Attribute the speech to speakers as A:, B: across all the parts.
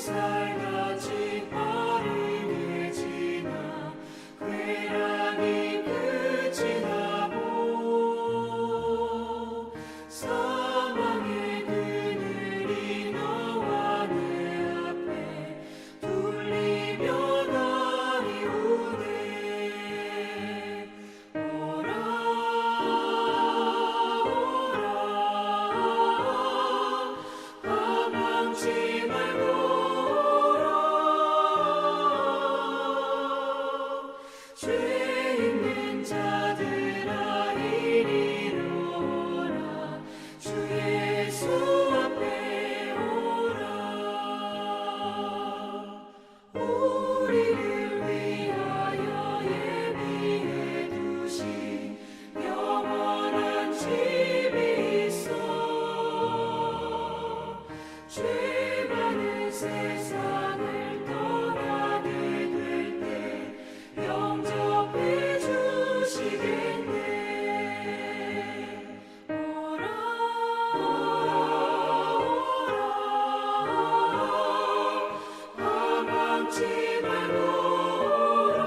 A: 햇살같이 빠르게 지나 쾌락이 끝이 나고 사망의 그늘이 너와 내 앞에 둘리며 가리우네. 오라 오라 가망치 말고 오라. 죄 있는 자들아 이리로 오라. 주 예수 앞에 오라. 우리를 위하여 예비해 두신 영원한 집이 있어. 죄 많은 세상을 떠나게 될 때 영접해 주시겠네. 오라 오라 가망치 말고 오라.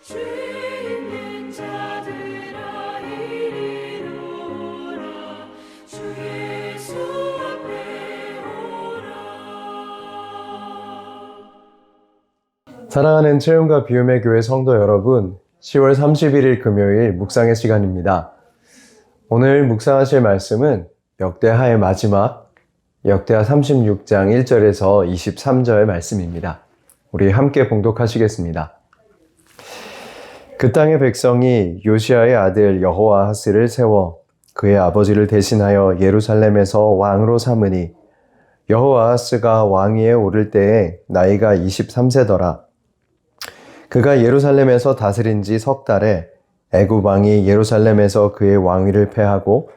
A: 죄 있는 자들아 이리로 오라. 주 예수 앞에 오라.
B: 사랑하는 체험과 비움의 교회 성도 여러분, 10월 31일 금요일 묵상의 시간입니다. 오늘 묵상하실 말씀은 역대하의 마지막 역대하 36장 1절에서 23절 말씀입니다. 우리 함께 봉독하시겠습니다. 그 땅의 백성이 요시아의 아들 여호아하스를 세워 그의 아버지를 대신하여 예루살렘에서 왕으로 삼으니 여호아하스가 왕위에 오를 때에 나이가 23세더라. 그가 예루살렘에서 다스린 지 석 달에 애굽 왕이 예루살렘에서 그의 왕위를 패하고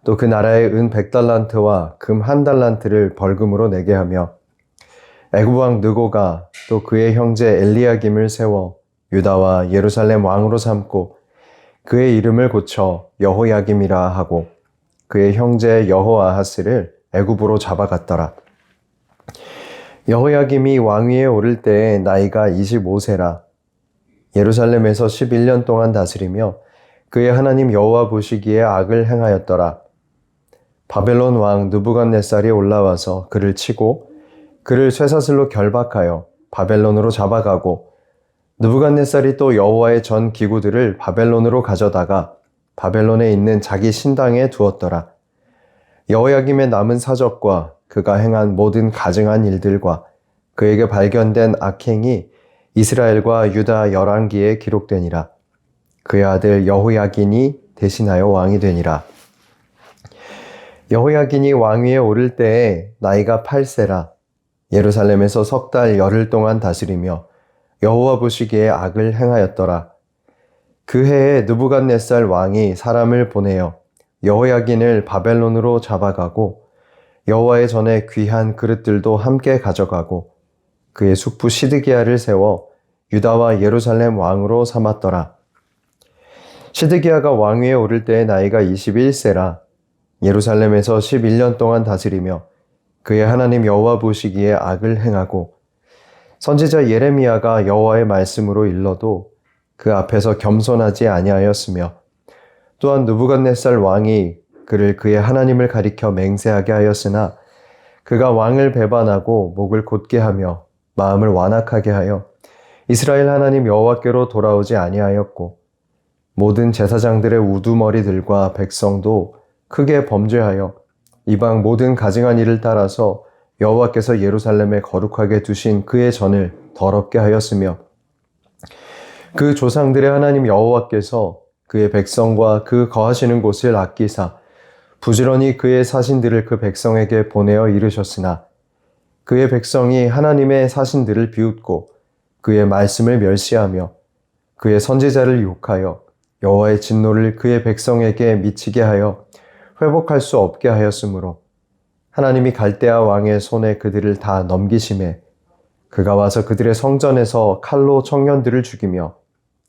B: 또 그 나라의 은 100달란트와 금 1달란트를 벌금으로 내게 하며 애굽 왕 느고가 또 그의 형제 엘리야김을 세워 유다와 예루살렘 왕으로 삼고 그의 이름을 고쳐 여호야김이라 하고 그의 형제 여호아하스를 애굽으로 잡아갔더라. 여호야김이 왕위에 오를 때에 나이가 25세라. 예루살렘에서 11년 동안 다스리며 그의 하나님 여호와 보시기에 악을 행하였더라. 바벨론 왕 느부갓네살이 올라와서 그를 치고 그를 쇠사슬로 결박하여 바벨론으로 잡아가고 느부갓네살이 또 여호와의 전 기구들을 바벨론으로 가져다가 바벨론에 있는 자기 신당에 두었더라. 여호야김의 남은 사적과 그가 행한 모든 가증한 일들과 그에게 발견된 악행이 이스라엘과 유다 열왕기에 기록되니라. 그의 아들 여호야긴이 대신하여 왕이 되니라. 여호야긴이 왕위에 오를 때에 나이가 8세라. 예루살렘에서 석 달 열흘 동안 다스리며 여호와 보시기에 악을 행하였더라. 그 해에 느부갓네살 왕이 사람을 보내어 여호야긴을 바벨론으로 잡아가고 여호와의 전에 귀한 그릇들도 함께 가져가고 그의 숙부 시드기야를 세워 유다와 예루살렘 왕으로 삼았더라. 시드기야가 왕위에 오를 때의 나이가 21세라. 예루살렘에서 11년 동안 다스리며 그의 하나님 여호와 보시기에 악을 행하고 선지자 예레미야가 여호와의 말씀으로 일러도 그 앞에서 겸손하지 아니하였으며 또한 느부갓네살 왕이 그를 그의 하나님을 가리켜 맹세하게 하였으나 그가 왕을 배반하고 목을 곧게 하며 마음을 완악하게 하여 이스라엘 하나님 여호와께로 돌아오지 아니하였고 모든 제사장들의 우두머리들과 백성도 크게 범죄하여 이방 모든 가증한 일을 따라서 여호와께서 예루살렘에 거룩하게 두신 그의 전을 더럽게 하였으며 그 조상들의 하나님 여호와께서 그의 백성과 그 거하시는 곳을 아끼사 부지런히 그의 사신들을 그 백성에게 보내어 이르셨으나 그의 백성이 하나님의 사신들을 비웃고 그의 말씀을 멸시하며 그의 선지자를 욕하여 여호와의 진노를 그의 백성에게 미치게 하여 회복할 수 없게 하였으므로 하나님이 갈대아 왕의 손에 그들을 다 넘기심에 그가 와서 그들의 성전에서 칼로 청년들을 죽이며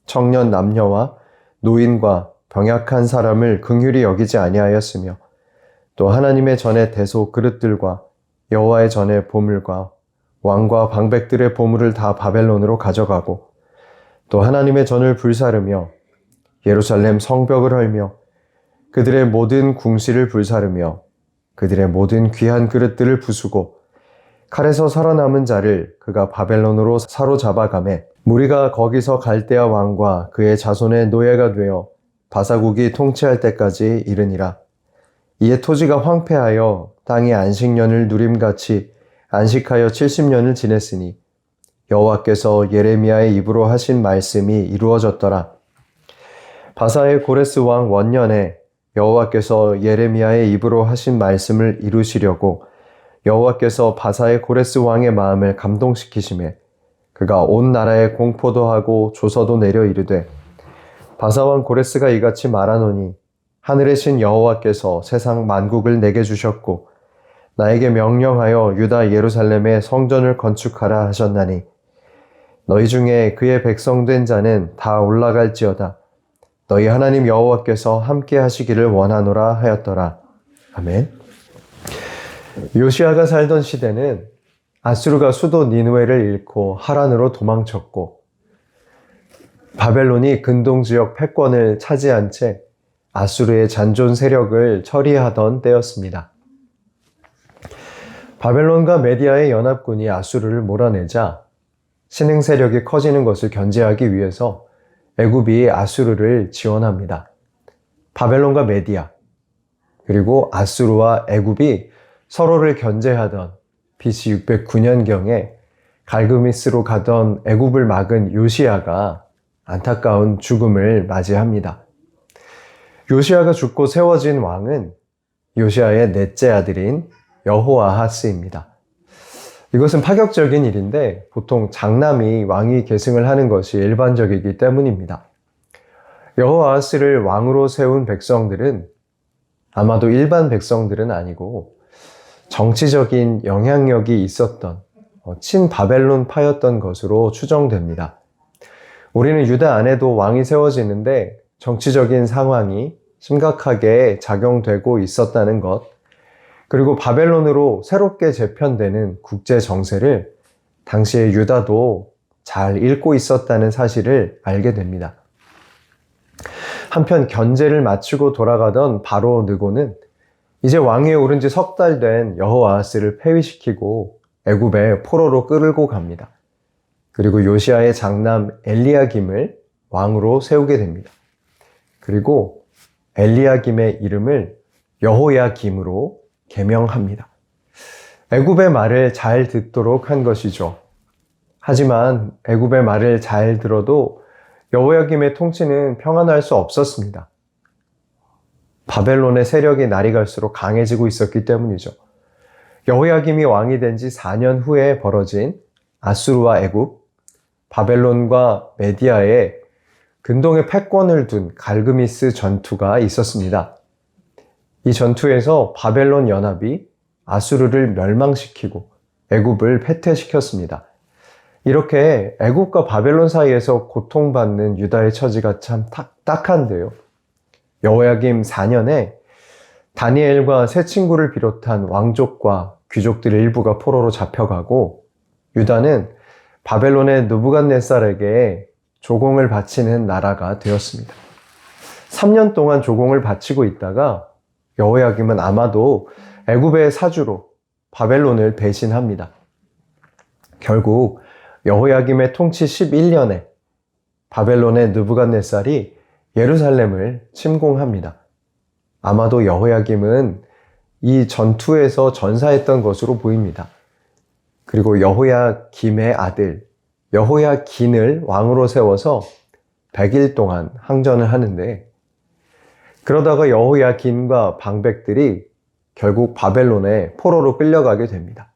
B: 청년 남녀와 노인과 병약한 사람을 긍휼히 여기지 아니하였으며 또 하나님의 전의 대소 그릇들과 여호와의 전의 보물과 왕과 방백들의 보물을 다 바벨론으로 가져가고 또 하나님의 전을 불사르며 예루살렘 성벽을 헐며 그들의 모든 궁시를 불사르며 그들의 모든 귀한 그릇들을 부수고 칼에서 살아남은 자를 그가 바벨론으로 사로잡아가매 무리가 거기서 갈대아 왕과 그의 자손의 노예가 되어 바사국이 통치할 때까지 이르니라. 이에 토지가 황폐하여 땅이 안식년을 누림같이 안식하여 70년을 지냈으니 여호와께서 예레미야의 입으로 하신 말씀이 이루어졌더라. 바사의 고레스 왕 원년에 여호와께서 예레미야의 입으로 하신 말씀을 이루시려고 여호와께서 바사의 고레스 왕의 마음을 감동시키시매 그가 온 나라에 공포도 하고 조서도 내려 이르되 바사 왕 고레스가 이같이 말하노니 하늘의 신 여호와께서 세상 만국을 내게 주셨고 나에게 명령하여 유다 예루살렘에 성전을 건축하라 하셨나니 너희 중에 그의 백성된 자는 다 올라갈지어다. 너희 하나님 여호와께서 함께 하시기를 원하노라 하였더라. 아멘. 요시야가 살던 시대는 아수르가 수도 니느웨를 잃고 하란으로 도망쳤고 바벨론이 근동지역 패권을 차지한 채 아수르의 잔존 세력을 처리하던 때였습니다. 바벨론과 메디아의 연합군이 아수르를 몰아내자 신흥 세력이 커지는 것을 견제하기 위해서 애굽이 아수르를 지원합니다. 바벨론과 메디아 그리고 아수르와 애굽이 서로를 견제하던 BC 609년경에 갈그미스로 가던 애굽을 막은 요시야가 안타까운 죽음을 맞이합니다. 요시야가 죽고 세워진 왕은 요시야의 넷째 아들인 여호아하스입니다. 이것은 파격적인 일인데 보통 장남이 왕위 계승을 하는 것이 일반적이기 때문입니다. 여호아하스를 왕으로 세운 백성들은 아마도 일반 백성들은 아니고 정치적인 영향력이 있었던 친바벨론파였던 것으로 추정됩니다. 우리는 유다 안에도 왕이 세워지는데 정치적인 상황이 심각하게 작용되고 있었다는 것, 그리고 바벨론으로 새롭게 재편되는 국제 정세를 당시의 유다도 잘 읽고 있었다는 사실을 알게 됩니다. 한편 견제를 마치고 돌아가던 바로 느고는 이제 왕위에 오른 지 석 달 된 여호아하스를 폐위시키고 애굽에 포로로 끌고 갑니다. 그리고 요시야의 장남 엘리야김을 왕으로 세우게 됩니다. 그리고 엘리야김의 이름을 여호야김으로 개명합니다. 애굽의 말을 잘 듣도록 한 것이죠. 하지만 애굽의 말을 잘 들어도 여호야김의 통치는 평안할 수 없었습니다. 바벨론의 세력이 날이 갈수록 강해지고 있었기 때문이죠. 여호야김이 왕이 된 지 4년 후에 벌어진 아수르와 애굽, 바벨론과 메디아의 근동의 패권을 둔 갈그미스 전투가 있었습니다. 이 전투에서 바벨론 연합이 아수르를 멸망시키고 애굽을 패퇴시켰습니다. 이렇게 애굽과 바벨론 사이에서 고통받는 유다의 처지가 참 딱한데요. 여호야김 4년에 다니엘과 세 친구를 비롯한 왕족과 귀족들의 일부가 포로로 잡혀가고 유다는 바벨론의 느부갓네살에게 조공을 바치는 나라가 되었습니다. 3년 동안 조공을 바치고 있다가 여호야김은 아마도 애굽의 사주로 바벨론을 배신합니다. 결국 여호야김의 통치 11년에 바벨론의 느부갓네살이 예루살렘을 침공합니다. 아마도 여호야김은 이 전투에서 전사했던 것으로 보입니다. 그리고 여호야김의 아들 여호야긴을 왕으로 세워서 100일 동안 항전을 하는데 그러다가 여호야긴과 방백들이 결국 바벨론에 포로로 끌려가게 됩니다.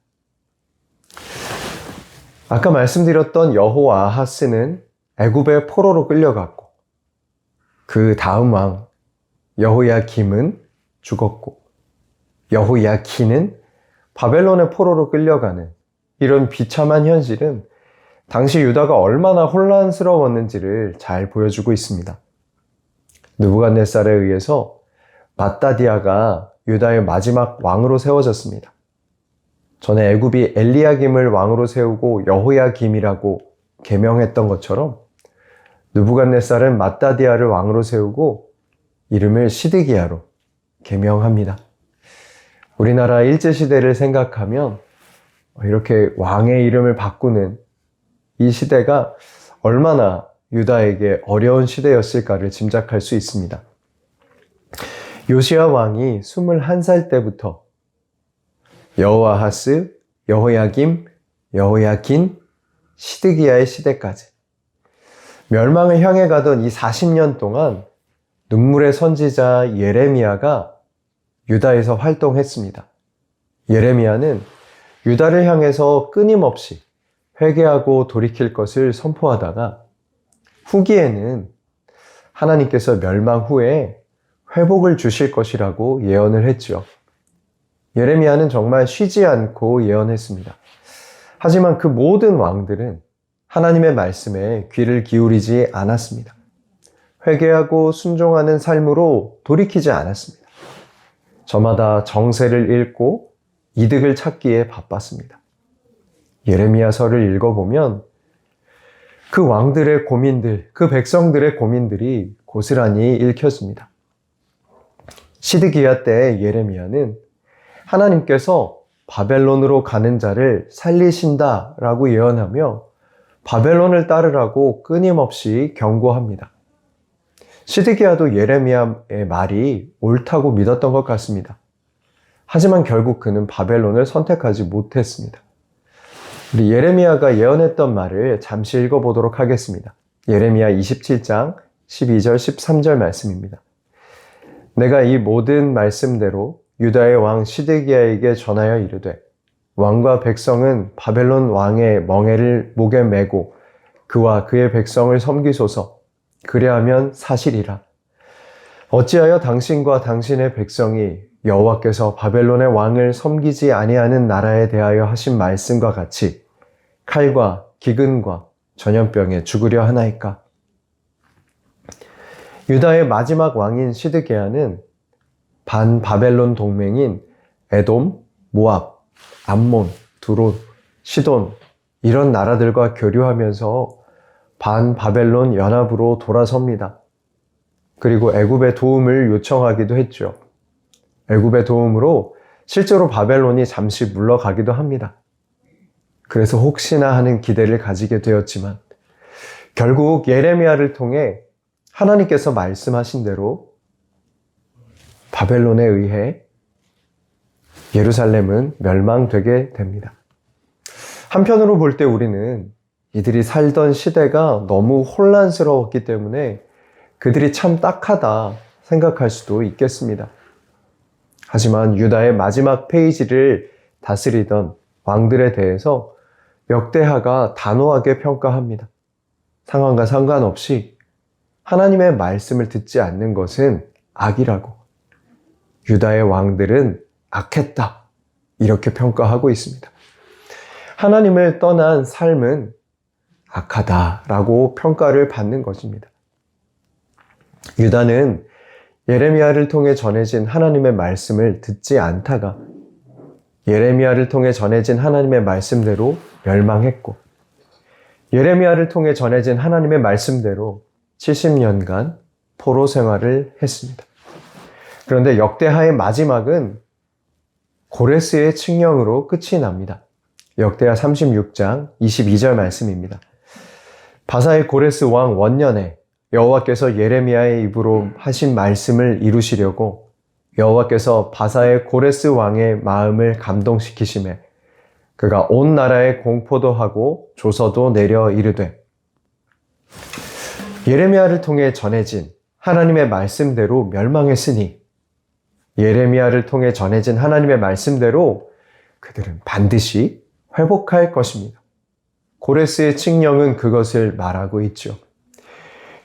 B: 아까 말씀드렸던 여호아하스는 애굽의 포로로 끌려갔고 그 다음 왕 여호야김은 죽었고 여호야긴은 바벨론의 포로로 끌려가는 이런 비참한 현실은 당시 유다가 얼마나 혼란스러웠는지를 잘 보여주고 있습니다. 느부갓네살에 의해서 밧다디아가 유다의 마지막 왕으로 세워졌습니다. 전에 애굽이 엘리야김을 왕으로 세우고 여호야김이라고 계명했던 것처럼 느부갓네살은 맏다디아를 왕으로 세우고 이름을 시드기야로 계명합니다. 우리나라 일제시대를 생각하면 이렇게 왕의 이름을 바꾸는 이 시대가 얼마나 유다에게 어려운 시대였을까를 짐작할 수 있습니다. 요시야 왕이 21살 때부터 여호아하스, 여호야김, 여호야긴, 시드기야의 시대까지 멸망을 향해 가던 이 40년 동안 눈물의 선지자 예레미야가 유다에서 활동했습니다. 예레미야는 유다를 향해서 끊임없이 회개하고 돌이킬 것을 선포하다가 후기에는 하나님께서 멸망 후에 회복을 주실 것이라고 예언을 했죠. 예레미야는 정말 쉬지 않고 예언했습니다. 하지만 그 모든 왕들은 하나님의 말씀에 귀를 기울이지 않았습니다. 회개하고 순종하는 삶으로 돌이키지 않았습니다. 저마다 정세를 읽고 이득을 찾기에 바빴습니다. 예레미야서를 읽어보면 그 왕들의 고민들, 그 백성들의 고민들이 고스란히 읽혔습니다. 시드기야 때 예레미야는 하나님께서 바벨론으로 가는 자를 살리신다라고 예언하며 바벨론을 따르라고 끊임없이 경고합니다. 시드기야도 예레미야의 말이 옳다고 믿었던 것 같습니다. 하지만 결국 그는 바벨론을 선택하지 못했습니다. 우리 예레미야가 예언했던 말을 잠시 읽어보도록 하겠습니다. 예레미야 27장 12절 13절 말씀입니다. 내가 이 모든 말씀대로 유다의 왕 시드기야에게 전하여 이르되 왕과 백성은 바벨론 왕의 멍에를 목에 메고 그와 그의 백성을 섬기소서. 그리하면 사실이라. 어찌하여 당신과 당신의 백성이 여호와께서 바벨론의 왕을 섬기지 아니하는 나라에 대하여 하신 말씀과 같이 칼과 기근과 전염병에 죽으려 하나이까? 유다의 마지막 왕인 시드기야는 반바벨론 동맹인 에돔, 모압, 암몬, 두론, 시돈 이런 나라들과 교류하면서 반바벨론 연합으로 돌아섭니다. 그리고 애굽의 도움을 요청하기도 했죠. 애굽의 도움으로 실제로 바벨론이 잠시 물러가기도 합니다. 그래서 혹시나 하는 기대를 가지게 되었지만 결국 예레미야를 통해 하나님께서 말씀하신 대로 바벨론에 의해 예루살렘은 멸망되게 됩니다. 한편으로 볼 때 우리는 이들이 살던 시대가 너무 혼란스러웠기 때문에 그들이 참 딱하다 생각할 수도 있겠습니다. 하지만 유다의 마지막 페이지를 다스리던 왕들에 대해서 역대하가 단호하게 평가합니다. 상황과 상관없이 하나님의 말씀을 듣지 않는 것은 악이라고, 유다의 왕들은 악했다 이렇게 평가하고 있습니다. 하나님을 떠난 삶은 악하다라고 평가를 받는 것입니다. 유다는 예레미야를 통해 전해진 하나님의 말씀을 듣지 않다가 예레미야를 통해 전해진 하나님의 말씀대로 멸망했고 예레미야를 통해 전해진 하나님의 말씀대로 70년간 포로 생활을 했습니다. 그런데 역대하의 마지막은 고레스의 칙령으로 끝이 납니다. 역대하 36장 22절 말씀입니다. 바사의 고레스 왕 원년에 여호와께서 예레미야의 입으로 하신 말씀을 이루시려고 여호와께서 바사의 고레스 왕의 마음을 감동시키심에 그가 온 나라에 공포도 하고 조서도 내려 이르되 예레미야를 통해 전해진 하나님의 말씀대로 멸망했으니 예레미야를 통해 전해진 하나님의 말씀대로 그들은 반드시 회복할 것입니다. 고레스의 칙령은 그것을 말하고 있죠.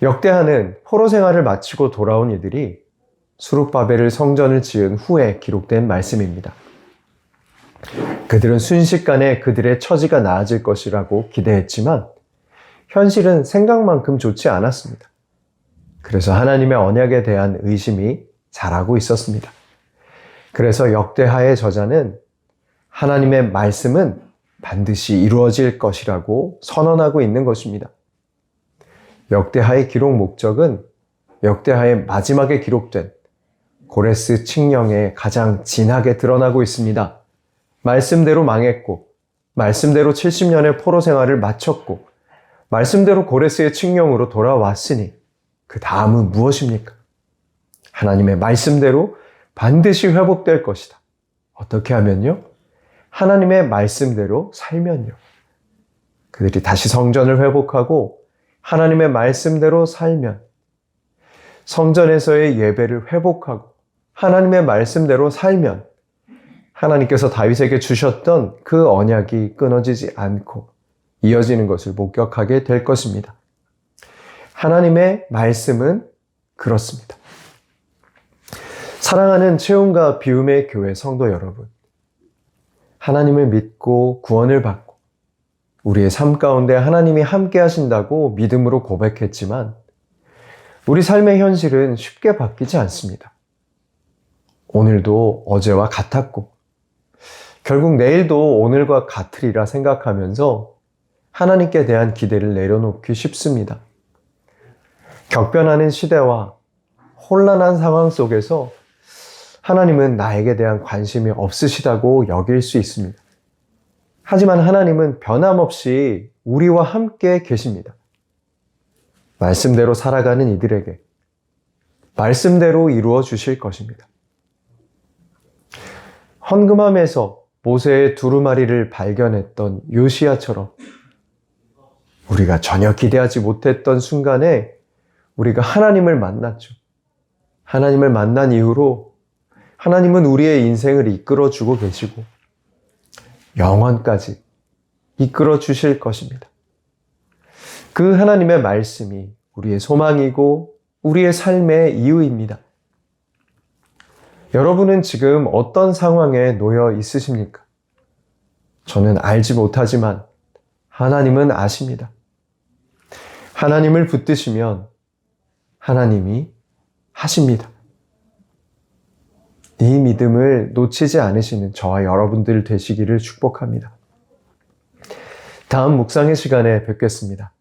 B: 역대하는 포로 생활을 마치고 돌아온 이들이 수룹바벨을 성전을 지은 후에 기록된 말씀입니다. 그들은 순식간에 그들의 처지가 나아질 것이라고 기대했지만 현실은 생각만큼 좋지 않았습니다. 그래서 하나님의 언약에 대한 의심이 자라고 있었습니다. 그래서 역대하의 저자는 하나님의 말씀은 반드시 이루어질 것이라고 선언하고 있는 것입니다. 역대하의 기록 목적은 역대하의 마지막에 기록된 고레스 칙령에 가장 진하게 드러나고 있습니다. 말씀대로 망했고, 말씀대로 70년의 포로 생활을 마쳤고, 말씀대로 고레스의 칙령으로 돌아왔으니 그 다음은 무엇입니까? 하나님의 말씀대로 반드시 회복될 것이다. 어떻게 하면요? 하나님의 말씀대로 살면요. 그들이 다시 성전을 회복하고 하나님의 말씀대로 살면, 성전에서의 예배를 회복하고 하나님의 말씀대로 살면 하나님께서 다윗에게 주셨던 그 언약이 끊어지지 않고 이어지는 것을 목격하게 될 것입니다. 하나님의 말씀은 그렇습니다. 사랑하는 채움과 비움의 교회 성도 여러분, 하나님을 믿고 구원을 받고 우리의 삶 가운데 하나님이 함께 하신다고 믿음으로 고백했지만 우리 삶의 현실은 쉽게 바뀌지 않습니다. 오늘도 어제와 같았고 결국 내일도 오늘과 같으리라 생각하면서 하나님께 대한 기대를 내려놓기 쉽습니다. 격변하는 시대와 혼란한 상황 속에서 하나님은 나에게 대한 관심이 없으시다고 여길 수 있습니다. 하지만 하나님은 변함없이 우리와 함께 계십니다. 말씀대로 살아가는 이들에게 말씀대로 이루어 주실 것입니다. 헌금함에서 모세의 두루마리를 발견했던 요시야처럼 우리가 전혀 기대하지 못했던 순간에 우리가 하나님을 만났죠. 하나님을 만난 이후로 하나님은 우리의 인생을 이끌어 주고 계시고 영원까지 이끌어 주실 것입니다. 그 하나님의 말씀이 우리의 소망이고 우리의 삶의 이유입니다. 여러분은 지금 어떤 상황에 놓여 있으십니까? 저는 알지 못하지만 하나님은 아십니다. 하나님을 붙드시면 하나님이 하십니다. 이 믿음을 놓치지 않으시는 저와 여러분들 되시기를 축복합니다. 다음 묵상의 시간에 뵙겠습니다.